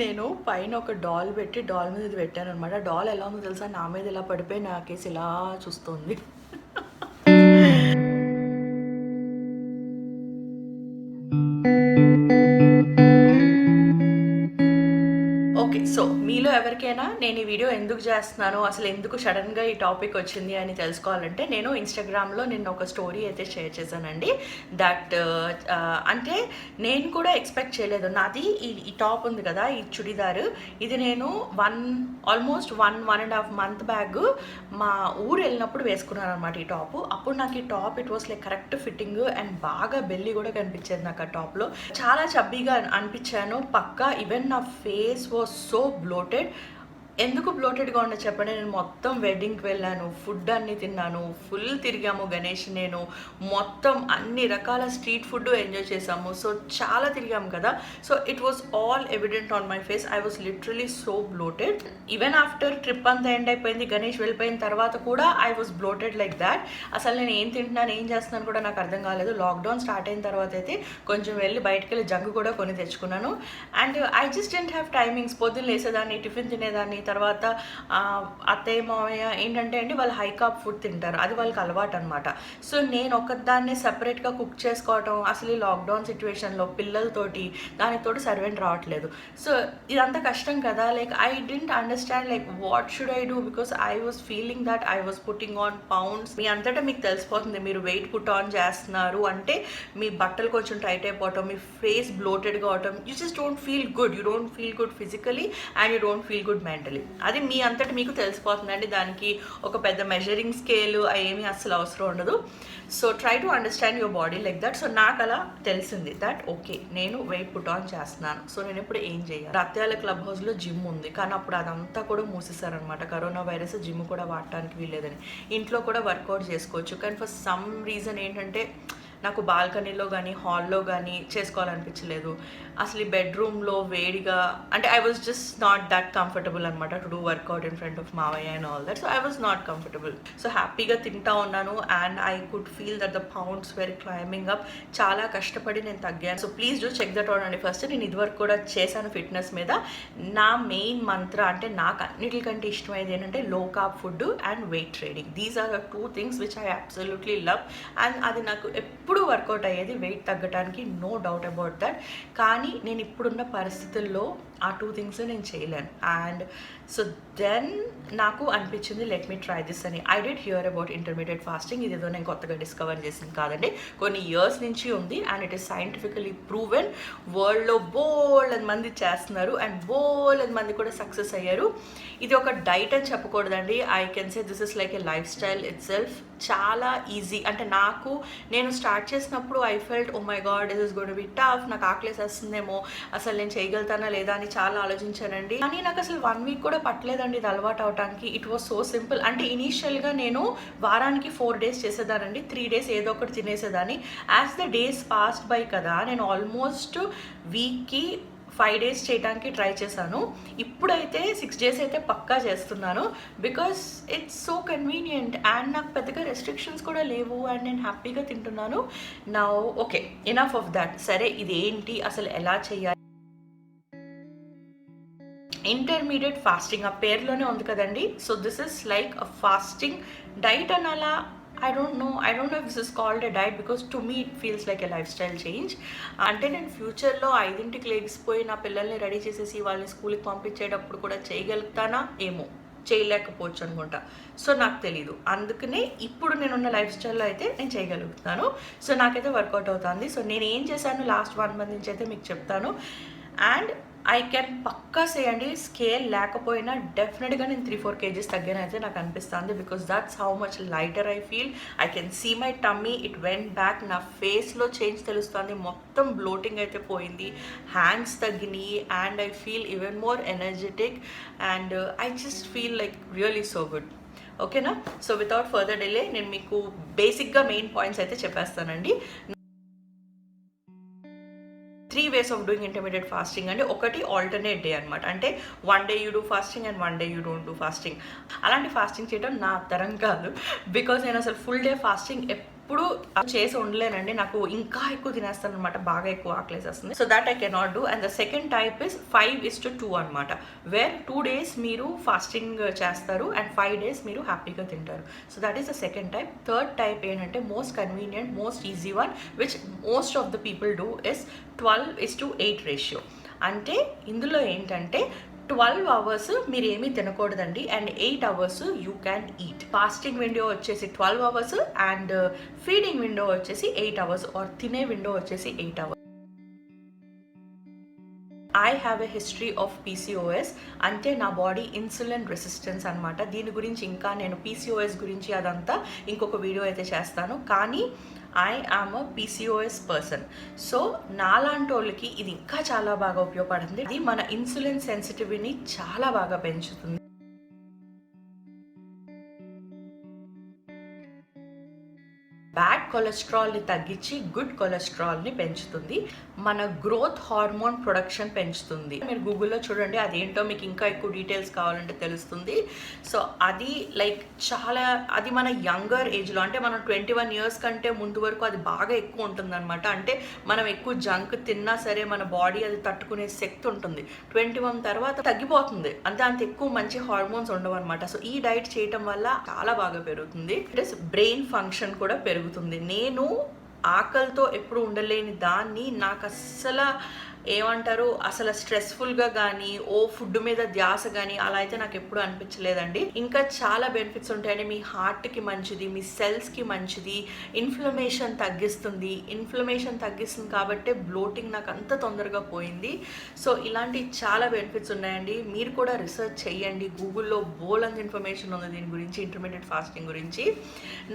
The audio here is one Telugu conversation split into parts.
నేను పైన ఒక డాల్ పెట్టి డాల్ మీద ఇది పెట్టాను అనమాట. డాల్ ఎలా ఉందో తెలుసా, నా మీద ఇలా పడిపోయి నాకేసి ఇలా చూస్తుంది. ఓకే. సో మీలో ఎవరికైనా నేను ఈ వీడియో ఎందుకు చేస్తున్నాను, అసలు ఎందుకు సడన్గా ఈ టాపిక్ వచ్చింది అని తెలుసుకోవాలంటే, నేను ఇన్స్టాగ్రామ్లో నిన్న ఒక స్టోరీ అయితే షేర్ చేశానండి. దట్ అంటే నేను కూడా ఎక్స్పెక్ట్ చేయలేదు. నాది ఈ టాప్ ఉంది కదా, ఈ చుడిదారు, ఇది నేను ఆల్మోస్ట్ 1.5 మంత్ బ్యాగ్ మా ఊరు వెళ్ళినప్పుడు వేసుకున్నాను అనమాట ఈ టాప్. అప్పుడు నాకు ఈ top it was like correct fitting and బాగా బెల్లి కూడా కనిపించేది నాకు ఆ టాప్లో. చాలా చబ్బీగా అనిపించాను పక్కా. ఈవెన్ నా ఫేస్ వాజ్ సో బ్లోటెడ్. ఎందుకు బ్లోటెడ్గా ఉండే చెప్పండి, నేను మొత్తం వెడ్డింగ్కి వెళ్ళాను, ఫుడ్ అన్నీ తిన్నాను, ఫుల్ తిరిగాము గణేష్ నేను, మొత్తం అన్ని రకాల స్ట్రీట్ ఫుడ్ ఎంజాయ్ చేసాము. సో చాలా తిరిగాము కదా. So it was all evident on my face. I was literally so bloated. Even after trip అంతా ఎండ్ అయిపోయింది, గణేష్ వెళ్ళిపోయిన తర్వాత కూడా I was bloated like that. అసలు నేను ఏం తింటున్నాను ఏం చేస్తున్నాను కూడా నాకు అర్థం కాలేదు. లాక్డౌన్ స్టార్ట్ అయిన తర్వాత అయితే కొంచెం వెళ్ళి బయటకు వెళ్ళి జంక్ కూడా కొని తెచ్చుకున్నాను. And I just didn't have timings. పొద్దున్న లేసేదాన్ని, టిఫిన్ తినేదాన్ని, తర్వాత అత్తయ్య మామయ్య ఏంటంటే అండి వాళ్ళు హై కార్బ్ ఫుడ్ తింటారు, అది వాళ్ళకి అలవాటు అనమాట. సో నేను ఒక్కదాన్నే సెపరేట్గా కుక్ చేసుకోవటం, అసలు ఈ లాక్డౌన్ సిచ్యువేషన్లో పిల్లలతోటి దానితోటి సర్వెంట్ రావట్లేదు. సో ఇదంతా కష్టం కదా. Like I didn't understand like what should I do, because I was feeling that I was putting on pounds. మీ అంతటా మీకు తెలిసిపోతుంది మీరు వెయిట్ పుట్ ఆన్ చేస్తున్నారు అంటే, మీ బట్టలు కొంచెం టైట్ అయిపోవటం, మీ ఫేస్ బ్లోటెడ్గా అవటం, you just don't feel good. You don't feel good physically and you don't feel good mentally. అది మీ అంతటి మీకు తెలిసిపోతుందండి. దానికి ఒక పెద్ద మెజరింగ్ స్కేల్ ఏమీ అస్సలు అవసరం ఉండదు. So try to understand your body like that. So నాకు అలా తెలిసింది దట్ ఓకే నేను వెయిట్ పుట్ ఆన్ చేస్తున్నాను. సో నేను ఇప్పుడు ఏం చేయాలి. రత్యాల క్లబ్ హౌస్లో జిమ్ ఉంది, కానీ అప్పుడు అదంతా కూడా మూసేశారనమాట. కరోనా వైరస్ జిమ్ కూడా వాడటానికి వీల్లేదని. ఇంట్లో కూడా వర్కౌట్ చేసుకోవచ్చు, కానీ ఫర్ సమ్ రీజన్ ఏంటంటే నాకు బాల్కనీలో కానీ హాల్లో కానీ చేసుకోవాలనిపించలేదు. అసలు ఈ బెడ్రూమ్లో వేడిగా అంటే I was just not that comfortable అనమాట to do workout in front of మావయ్య and all that. So I was not comfortable. So హ్యాపీగా తింటా ఉన్నాను and I could feel that the pounds very climbing up. చాలా కష్టపడి నేను తగ్గాను. So please do check that out అండి. ఫస్ట్ నేను ఇదివరకు కూడా చేశాను ఫిట్నెస్ మీద. నా మెయిన్ మంత్ర అంటే నాకు అన్నిటికంటే ఇష్టమైనది ఏంటంటే low carb food and weight training. These are the 2 things which I absolutely love. And అది నాకు ఎప్పుడు వర్కౌట్ అయ్యేది వెయిట్ తగ్గడానికి, నో డౌట్ అబౌట్ దట్. కానీ నేను ఇప్పుడున్న పరిస్థితుల్లో ఆ 2 things నేను చేయలేను. అండ్ సో దెన్ నాకు అనిపించింది లెట్ మీ ట్రై దిస్ అని. I did hear about intermediate fasting. ఇదేదో నేను కొత్తగా డిస్కవర్ చేసింది కాదండి, కొన్ని ఇయర్స్ నుంచి ఉంది and it is scientifically proven. వరల్డ్లో బోల్డ్ మంది చేస్తున్నారు అండ్ బోల్డ్ మంది కూడా సక్సెస్ అయ్యారు. ఇది ఒక డైట్ అని చెప్పకూడదండి. I can say this is like a lifestyle itself. చాలా ఈజీ. అంటే నేను స్టార్ట్ చేసినప్పుడు I felt oh my god this is going to be tough, నాకు ఆకలేసేస్తుందేమో, అసలు నేను చేయగలుగుతానా లేదా అని చాలా ఆలోచించానండి. కానీ నాకు అసలు 1 week కూడా పట్టలేదండి ఇది అలవాటు అవడానికి. It was so simple. అంటే ఇనీషియల్గా నేను వారానికి 4 days చేసేదానండి, 3 days ఏదో ఒకటి తినేసేదాన్ని. As the days passed by కదా, నేను ఆల్మోస్ట్ వీక్కి 5 days చేయడానికి ట్రై చేశాను. ఇప్పుడైతే 6 days అయితే పక్కా చేస్తున్నాను, because it's so convenient and నాకు పెద్దగా రెస్ట్రిక్షన్స్ కూడా లేవు అండ్ నేను హ్యాపీగా తింటున్నాను. Now okay, enough of that. సరే ఇదేంటి అసలు ఎలా చేయాలి? ఇంటర్మీడియట్ ఫాస్టింగ్ ఆ పేరులోనే ఉంది కదండి. So this is like a fasting diet అని అలా I don't know if this is called a diet, because to me it feels like a lifestyle change. అంటే నేను ఫ్యూచర్లో 5ంటికి లేచిపోయి నా పిల్లల్ని రెడీ చేసేసి వాళ్ళని స్కూల్కి పంపించేటప్పుడు కూడా చేయగలుగుతానా ఏమో, చేయలేకపోవచ్చు అనుకుంటా. సో నాకు తెలీదు. అందుకనే ఇప్పుడు నేనున్న లైఫ్ స్టైల్లో అయితే నేను చేయగలుగుతాను. సో నాకైతే వర్కౌట్ అవుతుంది. సో నేను ఏం చేశాను లాస్ట్ 1 month నుంచి అయితే మీకు చెప్తాను. అండ్ ఐ కెన్ పక్కా చేయండి, స్కేల్ లేకపోయినా డెఫినెట్గా నేను 3-4 kgs తగ్గాను అయితే నాకు అనిపిస్తుంది. Because that's how much lighter I feel. I can see my tummy, it went back. నా ఫేస్లో చేంజ్ తెలుస్తుంది, మొత్తం బ్లోటింగ్ అయితే పోయింది, హ్యాండ్స్ తగ్గినాయి and I feel even more energetic and I just feel like really so good. ఓకేనా? సో వితౌట్ ఫర్దర్ డిలే నేను మీకు బేసిక్గా మెయిన్ పాయింట్స్ అయితే చెప్పేస్తానండి. 3 ways of doing intermittent fasting అంటే ఒకటి ఆల్టర్నేట్ డే అనమాట. అంటే 1 day you do fasting and 1 day you don't do fasting. అలాంటి ఫాస్టింగ్ చేయడం నా తరం కాదు, బికాజ్ నేను అసలు ఫుల్ డే ఫాస్టింగ్ ఎప్పుడు చేసి ఉండలేనండి, నాకు ఇంకా ఎక్కువ తినేస్తాను అనమాట, బాగా ఎక్కువ ఆకలేసేస్తుంది. So that I cannot do. And the second type is 5:2 అనమాట, వేర్ 2 days మీరు ఫాస్టింగ్ చేస్తారు అండ్ 5 days మీరు హ్యాపీగా తింటారు. So that is the second type. Third type ఏంటంటే most convenient, most easy one, which most of the people do is 12:8 ratio. అంటే ఇందులో ఏంటంటే 12 hours మీరు ఏమీ తినకూడదండి and 8 hours you can eat. Fasting window వచ్చేసి 12 hours అండ్ ఫీడింగ్ విండో వచ్చేసి 8 hours, ఆర్ తినే విండో వచ్చేసి 8 hours. I have a history of PCOS, అంటే నా బాడీ ఇన్సులిన్ రెసిస్టెన్స్ అనమాట. దీని గురించి ఇంకా నేను PCOS గురించి అదంతా ఇంకొక వీడియో అయితే చేస్తాను. కానీ I am a PCOS person. So నాలాంటి వాళ్ళకి ఇది ఇంకా చాలా బాగా ఉపయోగపడుతుంది. ఇది మన ఇన్సులిన్ సెన్సిటివిటీని చాలా బాగా పెంచుతుంది. బ్యాడ్ కొలెస్ట్రాల్ని తగ్గించి గుడ్ కొలెస్ట్రాల్ని పెంచుతుంది. మన గ్రోత్ హార్మోన్ ప్రొడక్షన్ పెంచుతుంది. మీరు గూగుల్లో చూడండి, అదేంటో మీకు ఇంకా ఎక్కువ డీటెయిల్స్ కావాలంటే తెలుస్తుంది. సో అది లైక్ చాలా, అది మన యంగర్ ఏజ్లో అంటే మనం 21 years కంటే ముందు వరకు అది బాగా ఎక్కువ ఉంటుంది అనమాట. అంటే మనం ఎక్కువ జంక్ తిన్నా సరే మన బాడీ అది తట్టుకునే శక్తి ఉంటుంది. 21 తర్వాత తగ్గిపోతుంది, అంత ఎక్కువ మంచి హార్మోన్స్ ఉండవు అనమాట. సో ఈ డైట్ చేయటం వల్ల చాలా బాగా పెరుగుతుంది. ప్లస్ బ్రెయిన్ ఫంక్షన్ కూడా పెరుగుతుంది. నేను ఆకలితో ఎప్పుడు ఉండలేని దాన్ని, నాకు అసలు స్ట్రెస్ఫుల్గా కానీ ఫుడ్ మీద ధ్యాస కానీ అలా అయితే నాకు ఎప్పుడు అనిపించలేదండి. ఇంకా చాలా బెనిఫిట్స్ ఉంటాయండి. మీ హార్ట్కి మంచిది, మీ సెల్స్కి మంచిది, ఇన్ఫ్లమేషన్ తగ్గిస్తుంది కాబట్టి బ్లోటింగ్ నాకు అంత తొందరగా పోయింది. సో ఇలాంటి చాలా బెనిఫిట్స్ ఉన్నాయండి. మీరు కూడా రీసెర్చ్ చేయండి, గూగుల్లో బోల్డ్ ఇన్ఫర్మేషన్ ఉంది దీని గురించి, ఇంటర్మీడియట్ ఫాస్టింగ్ గురించి.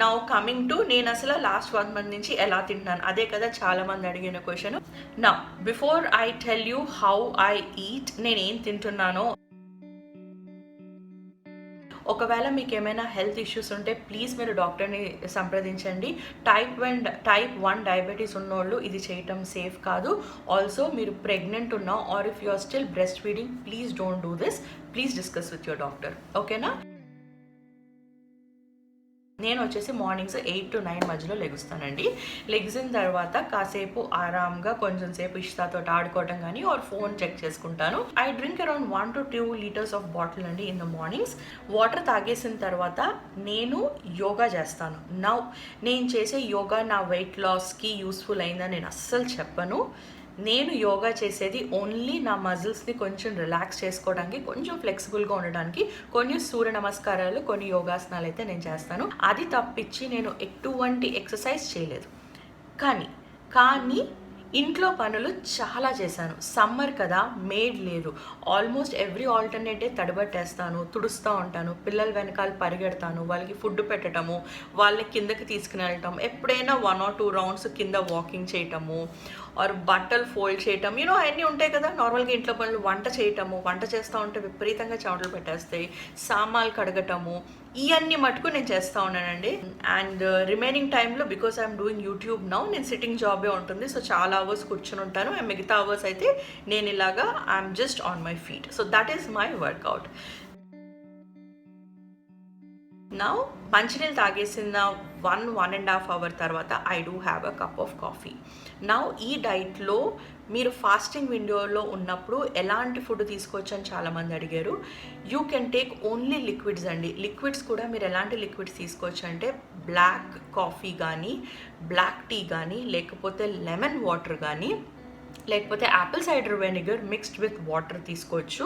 నౌ కమింగ్ టు, నేను అసలు లాస్ట్ 1 month నుంచి ఎలా తింటున్నాను, అదే కదా చాలా మంది అడిగిన question. Now before I tell you how I eat, నేనేం తింటున్నానో, ఒకవేళ మీకు ఏమైనా హెల్త్ ఇష్యూస్ ఉంటే ప్లీజ్ మీరు డాక్టర్ని సంప్రదించండి. టైప్ 1 డయాబెటీస్ ఉన్నోళ్ళు ఇది చేయటం సేఫ్ కాదు. ఆల్సో మీరు ప్రెగ్నెంట్ ఉన్నా or if you are still breastfeeding, please don't do this. Please discuss with your doctor, ఓకేనా? నేను వచ్చేసి మార్నింగ్స్ 8 to 9 మధ్యలో లెగుస్తానండి. లెగిసిన తర్వాత కాసేపు ఆరామ్గా కొంచెం సేపు ఇష్టాతో ఆడుకోవడం కానీ ఆర్ ఫోన్ చెక్ చేసుకుంటాను. I drink around 1 to 2 liters of bottle అండి ఇన్ ద మార్నింగ్స్. వాటర్ తాగేసిన తర్వాత నేను యోగా చేస్తాను. నేను చేసే యోగా నా వెయిట్ లాస్కి యూస్ఫుల్ అయిందని నేను అస్సలు చెప్పను. నేను యోగా చేసేది ఓన్లీ నా మజిల్స్ని కొంచెం రిలాక్స్ చేసుకోవడానికి, కొంచెం ఫ్లెక్సిబుల్గా ఉండడానికి, కొన్ని సూర్య నమస్కారాలు, కొన్ని యోగాసనాలు అయితే నేను చేస్తాను. అది తప్పించి నేను ఎటువంటి ఎక్సర్సైజ్ చేయలేదు. కానీ ఇంట్లో పనులు చాలా చేశాను. సమ్మర్ కదా, మేడ్ లేదు. ఆల్మోస్ట్ ఎవ్రీ ఆల్టర్నేట్ డే తడిబట్టేస్తాను, తుడుస్తూ ఉంటాను, పిల్లల వెనకాల పరిగెడతాను, వాళ్ళకి ఫుడ్ పెట్టడము, వాళ్ళని కిందకి తీసుకుని వెళ్ళటం, ఎప్పుడైనా 1 or 2 rounds కింద వాకింగ్ చేయటము, ఆర్ బట్టలు ఫోల్డ్ చేయటం, అవన్నీ ఉంటాయి కదా నార్మల్గా ఇంట్లో పనులు. వంట చేస్తూ ఉంటే విపరీతంగా చెమటలు పెట్టేస్తాయి. సామాన్లు కడగటము, ఇవన్నీ మటుకు నేను చేస్తూ ఉన్నానండి. అండ్ రిమైనింగ్ టైంలో because I'm doing YouTube now, నేను సిట్టింగ్ జాబే ఉంటుంది. సో చాలా అవర్స్ కూర్చొని ఉంటాను. అండ్ మిగతా అవర్స్ అయితే నేను ఇలాగా I'm just on my feet. So that is my workout. Now మంచినీళ్ళు తాగేసిన 1.5 hours తర్వాత I do have a cup of coffee. Now ఈ డైట్లో మీరు ఫాస్టింగ్ విండోలో ఉన్నప్పుడు ఎలాంటి ఫుడ్ తీసుకోవచ్చు అని చాలామంది అడిగారు. You can take only liquids అండి. లిక్విడ్స్ కూడా మీరు ఎలాంటి లిక్విడ్స్ తీసుకోవచ్చు అంటే బ్లాక్ కాఫీ కానీ, బ్లాక్ టీ కానీ, లేకపోతే లెమన్ వాటర్ కానీ, లేకపోతే Apple cider vinegar mixed with water తీసుకోవచ్చు.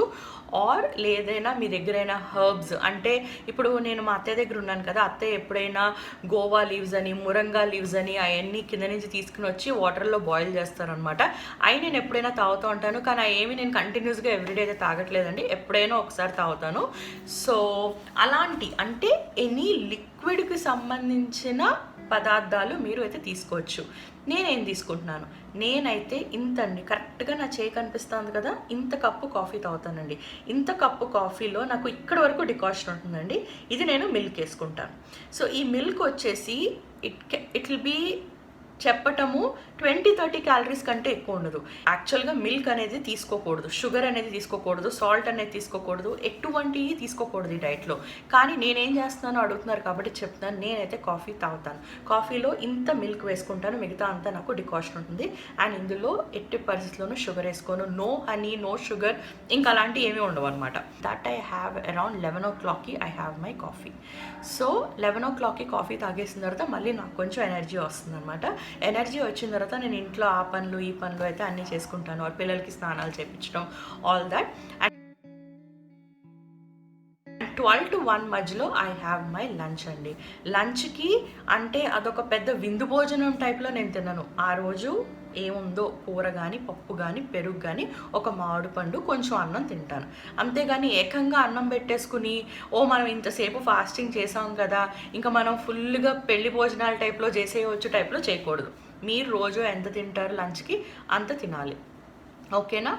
ఆర్ లేదైనా మీ దగ్గరైనా హర్బ్స్, అంటే ఇప్పుడు నేను మా అత్తయ్య దగ్గర ఉన్నాను కదా, అత్తయ్య ఎప్పుడైనా గోవా లీవ్స్ అని, మురంగా లీవ్స్ అని అవన్నీ కింద నుంచి తీసుకుని వచ్చి వాటర్లో బాయిల్ చేస్తారనమాట. అవి నేను ఎప్పుడైనా తాగుతూ ఉంటాను. కానీ ఏమి నేను కంటిన్యూస్గా ఎవ్రీడే అయితే తాగట్లేదండి, ఎప్పుడైనా ఒకసారి తాగుతాను. సో అలాంటి అంటే ఎనీ లిక్విడ్కి సంబంధించిన పదార్థాలు మీరు అయితే తీసుకోవచ్చు. నేనేం తీసుకుంటున్నాను, నేనైతే ఇంతండి, కరెక్ట్గా నా చేయి కనిపిస్తుంది కదా, ఇంత కప్పు కాఫీ తాగుతానండి. ఇంత కప్పు కాఫీలో నాకు ఇక్కడ వరకు డికాషన్ ఉంటుందండి. ఇది నేను మిల్క్ వేసుకుంటాను. సో ఈ మిల్క్ వచ్చేసి ఇట్ విల్ బీ చెప్పటము 20-30 క్యాలరీస్ కంటే ఎక్కువ ఉండదు. యాక్చువల్గా మిల్క్ అనేది తీసుకోకూడదు, షుగర్ అనేది తీసుకోకూడదు, సాల్ట్ అనేది తీసుకోకూడదు, ఎటువంటివి తీసుకోకూడదు ఈ డైట్లో. కానీ నేనేం చేస్తున్నానో అడుగుతున్నారు కాబట్టి చెప్తున్నాను. నేనైతే కాఫీ తాగుతాను. కాఫీలో ఇంత మిల్క్ వేసుకుంటాను, మిగతా అంతా నాకు డికాషన్ ఉంటుంది. అండ్ ఇందులో ఎట్టి పరిస్థితుల్లోనూ షుగర్ వేసుకోను. నో హనీ, నో షుగర్, ఇంకా అలాంటివి ఏమీ ఉండవు అనమాట. దట్ ఐ హ్యావ్ అరౌండ్ 11 o'clockకి I have my coffee. So 11 o'clockకి కాఫీ తాగేసిన తర్వాత మళ్ళీ నాకు కొంచెం ఎనర్జీ వస్తుంది అనమాట. ఎనర్జీ వచ్చిన తర్వాత నేను ఇంట్లో ఆ పనులు ఈ పనులు అయితే అన్నీ చేసుకుంటాను. పిల్లలకి స్నానాలు చేయించడం, ఆల్ దట్. అండ్ 12 to 1 మధ్యలో ఐ హ్యావ్ మై లంచ్ అండి. లంచ్కి అంటే అదొక పెద్ద విందు భోజనం టైప్లో నేను తిన్నాను. ఆ రోజు ఏముందో కూర కానీ, పప్పు కానీ, పెరుగు కానీ, ఒక మామిడి పండు, కొంచెం అన్నం తింటాను. అంతేగాని ఏకంగా అన్నం పెట్టేసుకుని మనం ఇంతసేపు ఫాస్టింగ్ చేసాం కదా, ఇంకా మనం ఫుల్గా పెళ్లి భోజనాల టైప్లో చేసేయవచ్చు టైప్లో చేయకూడదు. మీరు రోజు ఎంత తింటారు లంచ్కి అంత తినాలి, ఓకేనా?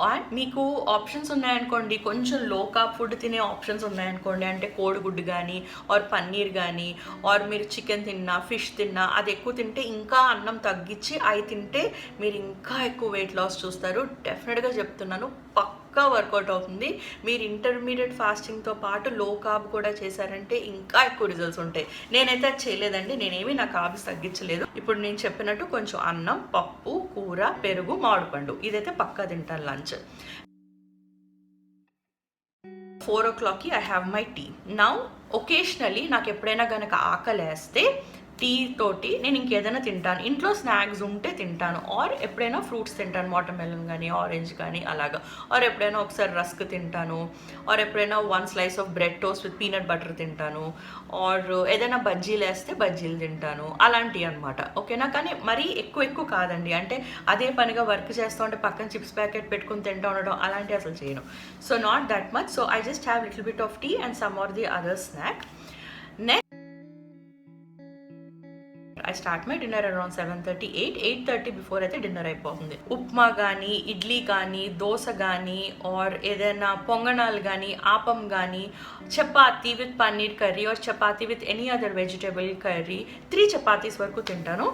అండ్ మీకు ఆప్షన్స్ ఉన్నాయనుకోండి, కొంచెం లో కార్బ్ ఫుడ్ తినే ఆప్షన్స్ ఉన్నాయనుకోండి, అంటే కోడిగుడ్డు కానీ ఆర్ పన్నీర్ కానీ, ఆర్ మీరు చికెన్ తిన్నా, ఫిష్ తిన్నా, అది ఎక్కువ తింటే ఇంకా అన్నం తగ్గించి అవి తింటే మీరు ఇంకా ఎక్కువ వెయిట్ లాస్ చూస్తారు. డెఫినెట్గా చెప్తున్నాను, పక్కా వర్కౌట్ అవుతుంది. మీరు ఇంటర్మీడియట్ ఫాస్టింగ్తో పాటు లో కార్బ్ కూడా చేశారంటే ఇంకా ఎక్కువ రిజల్ట్స్ ఉంటాయి. నేనైతే అది చేయలేదండి, నేనేమి నా కార్బ్స్ తగ్గించలేదు. ఇప్పుడు నేను చెప్పినట్టు కొంచెం అన్నం, పప్పు, కూర, పెరుగు, మామిడిపండు, ఇదైతే పక్కా తింటాను లంచ్. 4 o'clockకి I have my tea. Now occasionally నాకు ఎప్పుడైనా కనుక ఆకలేస్తే టీ తోటి నేను ఇంకేదైనా తింటాను. ఇంట్లో స్నాక్స్ ఉంటే తింటాను, ఆర్ ఎప్పుడైనా ఫ్రూట్స్ తింటాను, వాటర్ మెలన్ కానీ, ఆరెంజ్ కానీ అలాగా. ఆర్ ఎప్పుడైనా ఒకసారి రస్క్ తింటాను, ఆర్ ఎప్పుడైనా 1 slice of bread toast with peanut butter తింటాను, ఆర్ ఏదైనా బజ్జీలు వేస్తే బజ్జీలు తింటాను, అలాంటివి అనమాట, ఓకేనా? కానీ మరీ ఎక్కువ కాదండి. అంటే అదే పనిగా వర్క్ చేస్తూ ఉంటే పక్కన చిప్స్ ప్యాకెట్ పెట్టుకుని తింటూ ఉండడం అలాంటివి అసలు చేయను. So not that much. So I just have little bit of tea and some or the other snack. Next I start my dinner around 7:30, 8:30 before అయితే డిన్నర్ అయిపోతుంది. ఉప్మా కానీ, ఇడ్లీ కానీ, దోశ కానీ, ఆర్ ఏదైనా పొంగనాలు కానీ, ఆపం కానీ, chapati with paneer curry or chapati with any other vegetable curry, 3 chapatis వరకు తింటాను.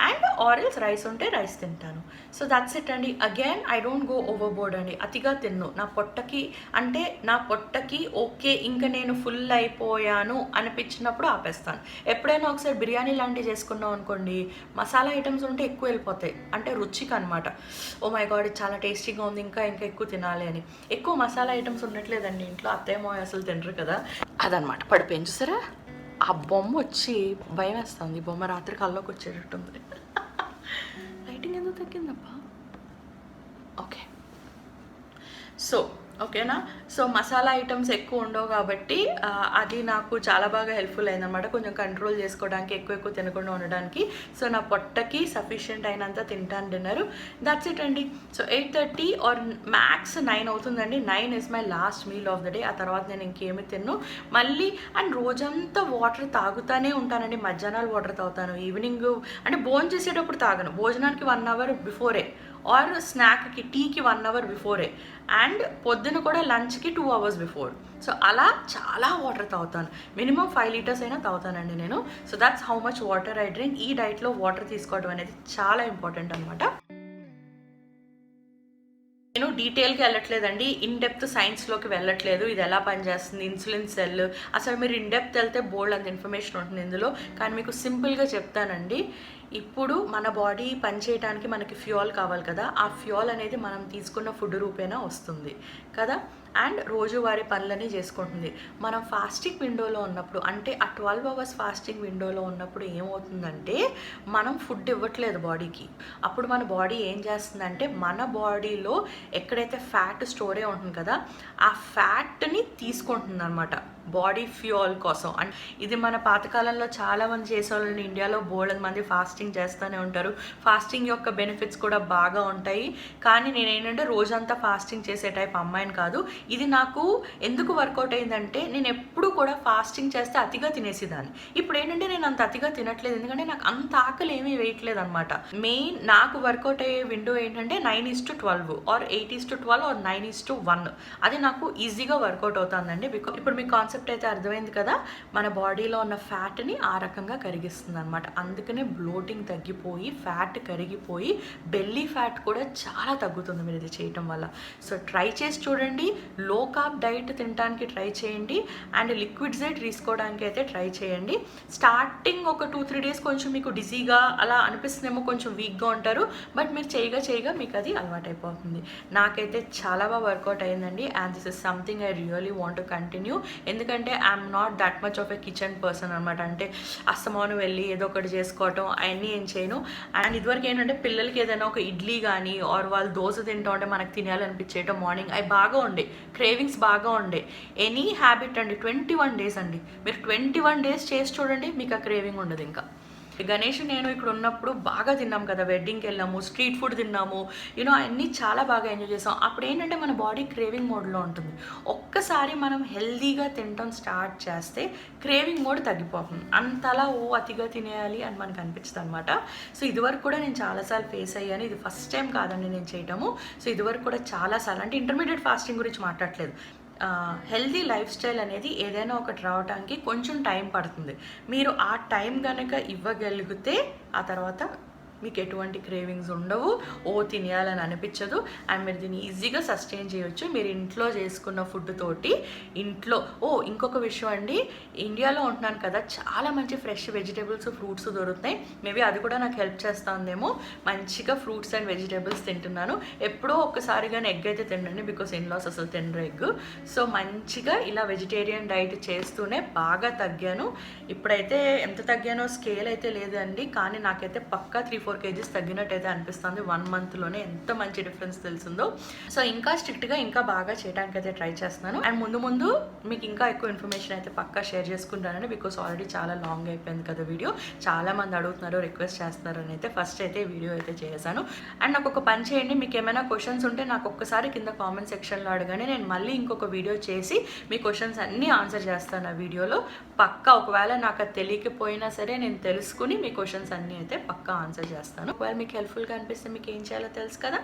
అండ్ ఆరెల్స్ రైస్ ఉంటే రైస్ తింటాను. సో దట్స్ ఇట్ అండి. Again I don't go over board అండి. అతిగా తిన్ను. నా పొట్టకి ఓకే ఇంకా నేను ఫుల్ అయిపోయాను అనిపించినప్పుడు ఆపేస్తాను. ఎప్పుడైనా ఒకసారి బిర్యానీ లాంటివి చేసుకున్నాం అనుకోండి, మసాలా ఐటమ్స్ ఉంటే ఎక్కువ వెళ్ళిపోతాయి, అంటే రుచికి అనమాట. ఓ మై గాడ్ ఇది చాలా టేస్టీగా ఉంది, ఇంకా ఎక్కువ తినాలి అని. ఎక్కువ మసాలా ఐటమ్స్ ఉండట్లేదండి ఇంట్లో, అత్తేమో అసలు తినరు కదా, అదనమాట. పడిపోయింది చూసారా, ఆ బొమ్మ వచ్చి భయం వేస్తుంది. బొమ్మ రాత్రి కల్లోకి వచ్చేటట్టుంది. లైటింగ్ ఎందుకు తగ్గిందబ్బా? ఓకే, సో ఓకేనా. సో మసాలా ఐటమ్స్ ఎక్కువ ఉండవు కాబట్టి అది నాకు చాలా బాగా హెల్ప్ఫుల్ అయిందనమాట, కొంచెం కంట్రోల్ చేసుకోవడానికి, ఎక్కువ తినకుండా ఉండడానికి. సో నా పొట్టకి సఫిషియెంట్ అయినంత తింటాను డిన్నర్. దట్స్ ఇట్ అండి. సో 8:30 ఆర్ మ్యాక్స్ 9 అవుతుందండి. 9 is my last meal of the day. ఆ తర్వాత నేను ఇంకేమి తిన్ను మళ్ళీ. అండ్ రోజంతా వాటర్ తాగుతానే ఉంటానండి. మధ్యాహ్నాలు వాటర్ తాగుతాను, ఈవినింగ్ అంటే భోజనం చేసేటప్పుడు తాగను, భోజనానికి 1 hour బిఫోరే, ఆర్ స్నాక్కి టీకి 1 hour బిఫోరే, అండ్ పొద్దున కూడా లంచ్కి 2 hours బిఫోర్. సో అలా చాలా వాటర్ తాగుతాను, మినిమం 5 liters అయినా తాగుతానండి నేను. So that's how much water I drink. ఈ డైట్లో వాటర్ తీసుకోవడం అనేది చాలా ఇంపార్టెంట్ అనమాట. నేను డీటెయిల్గా వెళ్ళట్లేదండి, ఇన్ డెప్త్ సైన్స్లోకి వెళ్ళట్లేదు, ఇది ఎలా పనిచేస్తుంది, ఇన్సులిన్ సెల్, అసలు మీరు ఇన్ డెప్త్ వెళ్తే బోల్డ్ అంత ఇన్ఫర్మేషన్ ఉంటుంది ఇందులో. కానీ మీకు సింపుల్గా చెప్తానండి. ఇప్పుడు మన బాడీ పనిచేయడానికి మనకి ఫ్యూయల్ కావాలి కదా, ఆ ఫ్యూయల్ అనేది మనం తీసుకున్న ఫుడ్ రూపేనా వస్తుంది కదా, అండ్ రోజువారీ పనులన్నీ చేసుకుంటుంది. మనం ఫాస్టింగ్ విండోలో ఉన్నప్పుడు, అంటే ఆ 12 hours ఫాస్టింగ్ విండోలో ఉన్నప్పుడు ఏమవుతుందంటే మనం ఫుడ్ ఇవ్వట్లేదు బాడీకి. అప్పుడు మన బాడీ ఏం చేస్తుందంటే మన బాడీలో ఎక్కడైతే ఫ్యాట్ స్టోరే ఉంటుంది కదా, ఆ ఫ్యాట్ని తీసుకుంటుంది అనమాట బాడీ ఫ్యూయల్ కోసం. అండ్ ఇది మన పాతకాలంలో చాలామంది చేసేవాళ్ళని ఇండియాలో బోల్డ్ మంది ఫాస్టింగ్ చేస్తూనే ఉంటారు. ఫాస్టింగ్ యొక్క బెనిఫిట్స్ కూడా బాగా ఉంటాయి. కానీ నేనేంటంటే రోజంతా ఫాస్టింగ్ చేసే టైప్ అమ్మాయిని కాదు. ఇది నాకు ఎందుకు వర్కౌట్ అయిందంటే నేను ఎప్పుడు కూడా ఫాస్టింగ్ చేస్తే అతిగా తినేసేదాన్ని. ఇప్పుడు ఏంటంటే నేను అంత అతిగా తినట్లేదు, ఎందుకంటే నాకు అంత ఆకలి ఏమీ వేయట్లేదు అనమాట. మెయిన్ నాకు వర్కౌట్ అయ్యే విండో ఏంటంటే 9:12 ఆర్ 8:12 ఆర్ 9:1. అది నాకు ఈజీగా వర్కౌట్ అవుతుందండి. బికాజ్ ఇప్పుడు మీకు కాన్సెప్ట్ అయితే అర్థమైంది కదా, మన బాడీలో ఉన్న ఫ్యాట్ని ఆ రకంగా కరిగిస్తుంది అనమాట. అందుకనే బ్లోటింగ్ తగ్గిపోయి ఫ్యాట్ కరిగిపోయి బెల్లీ ఫ్యాట్ కూడా చాలా తగ్గుతుంది మీరు ఇది చేయటం వల్ల. సో ట్రై చేసి చూడండి. లో కార్బ్ డైట్ తినడానికి ట్రై చేయండి అండ్ లిక్విడ్స్ తీసుకోవడానికి అయితే ట్రై చేయండి. స్టార్టింగ్ ఒక 2-3 డేస్ కొంచెం మీకు డిజీగా అలా అనిపిస్తుందేమో, కొంచెం వీక్గా ఉంటారు, బట్ మీరు చేయగా మీకు అది అలవాటు అయిపోతుంది. నాకైతే చాలా బాగా వర్కౌట్ అయ్యిందండి and this is something I really want to continue. ఎందుకంటే I'm not that much of a kitchen person అనమాట. అంటే అస్తమానం వెళ్ళి ఏదో ఒకటి చేసుకోవటం అవన్నీ ఏం చేయను. అండ్ ఇదివరకు ఏంటంటే పిల్లలకి ఏదైనా ఒక ఇడ్లీ కానీ ఆర్ వాళ్ళు దోశ తింటూ ఉంటే మనకు తినాలనిపించేయటం మార్నింగ్ అవి బాగా ఉండే, క్రేవింగ్స్ బాగా ఉండే. ఎనీ హ్యాబిట్ అండి 21 డేస్ అండి, మీరు 21 డేస్ చేసి చూడండి, మీకు ఆ క్రేవింగ్ ఉండదు. ఇంకా గణేష్ నేను ఇక్కడ ఉన్నప్పుడు బాగా తిన్నాం కదా, వెడ్డింగ్కి వెళ్ళాము, స్ట్రీట్ ఫుడ్ తిన్నాము, అన్నీ చాలా బాగా ఎంజాయ్ చేసాం. అప్పుడు ఏంటంటే మన బాడీ క్రేవింగ్ మోడ్లో ఉంటుంది. ఒక్కసారి మనం హెల్దీగా తినటం స్టార్ట్ చేస్తే క్రేవింగ్ మోడ్ తగ్గిపోతుంది. అంతలా అతిగా తినేయాలి అని మనకు అనిపిస్తుంది అనమాట. సో ఇదివరకు కూడా నేను చాలాసార్లు ఫేస్ అయ్యాను, ఇది ఫస్ట్ టైం కాదండి నేను చేయటము. సో ఇదివరకు కూడా చాలాసార్లు, అంటే ఇంటర్మీడియట్ ఫాస్టింగ్ గురించి మాట్లాడలేదు, హెల్దీ లైఫ్ స్టైల్ అనేది ఏదైనా ఒకటి రావడానికి కొంచెం టైం పడుతుంది. మీరు ఆ టైం కనుక ఇవ్వగలిగితే ఆ తర్వాత మీకు ఎటువంటి క్రేవింగ్స్ ఉండవు, తినేయాలని అనిపించదు అండ్ మీరు దీన్ని ఈజీగా సస్టైన్ చేయొచ్చు మీరు ఇంట్లో చేసుకున్న ఫుడ్ తోటి. ఇంట్లో ఇంకొక విషయం అండి, ఇండియాలో ఉంటున్నాను కదా, చాలా మంచి ఫ్రెష్ వెజిటేబుల్స్ ఫ్రూట్స్ దొరుకుతాయి. మేబీ అది కూడా నాకు హెల్ప్ చేస్తుందేమో. మంచిగా ఫ్రూట్స్ అండ్ వెజిటేబుల్స్ తింటున్నాను. ఎప్పుడో ఒక్కసారిగానే ఎగ్ అయితే తినండి, బికాస్ ఇన్లాస్ అసలు తినరు ఎగ్. సో మంచిగా ఇలా వెజిటేరియన్ డైట్ చేస్తూనే బాగా తగ్గాను. ఇప్పుడైతే ఎంత తగ్గానో స్కేల్ అయితే లేదండి, కానీ నాకైతే పక్కా 3-4 kgs తగ్గినట్టయితే అనిపిస్తుంది 1 monthలోనే. ఎంత మంచి డిఫరెన్స్ తెలిసిందో. సో ఇంకా స్ట్రిక్ట్గా ఇంకా బాగా చేయడానికి అయితే ట్రై చేస్తున్నాను అండ్ ముందు మీకు ఇంకా ఎక్కువ ఇన్ఫర్మేషన్ అయితే పక్కా షేర్ చేసుకుంటానండి, బికాస్ ఆల్రెడీ చాలా లాంగ్ అయిపోయింది కదా వీడియో. చాలా మంది అడుగుతున్నారు, రిక్వెస్ట్ చేస్తున్నారు అని అయితే ఫస్ట్ అయితే వీడియో అయితే చేశాను. అండ్ నాకు ఒక పని చేయండి, మీకు ఏమైనా క్వశ్చన్స్ ఉంటే నాకు ఒక్కసారి కింద కామెంట్ సెక్షన్లో అడగండి, నేను మళ్ళీ ఇంకొక వీడియో చేసి మీ క్వశ్చన్స్ అన్నీ ఆన్సర్ చేస్తాను ఆ వీడియోలో. పక్కా ఒకవేళ నాకు అది తెలియకపోయినా సరే నేను తెలుసుకుని మీ క్వశ్చన్స్ అన్నీ అయితే పక్కా ఆన్సర్ చేస్తాను. ఒకవేళ మీకు హెల్ప్ఫుల్గా అనిపిస్తే మీకు ఏం చేయాలో తెలుసు కదా.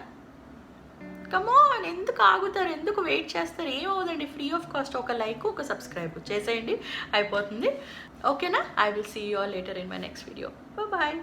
కమాన్, ఎందుకు ఆగుతారు, ఎందుకు వెయిట్ చేస్తారు, ఏమవుదండి, ఫ్రీ ఆఫ్ కాస్ట్. ఒక లైక్ ఒక సబ్స్క్రైబ్ చేసేయండి, అయిపోతుంది. ఓకేనా? I will see you all later in my next video. Bye.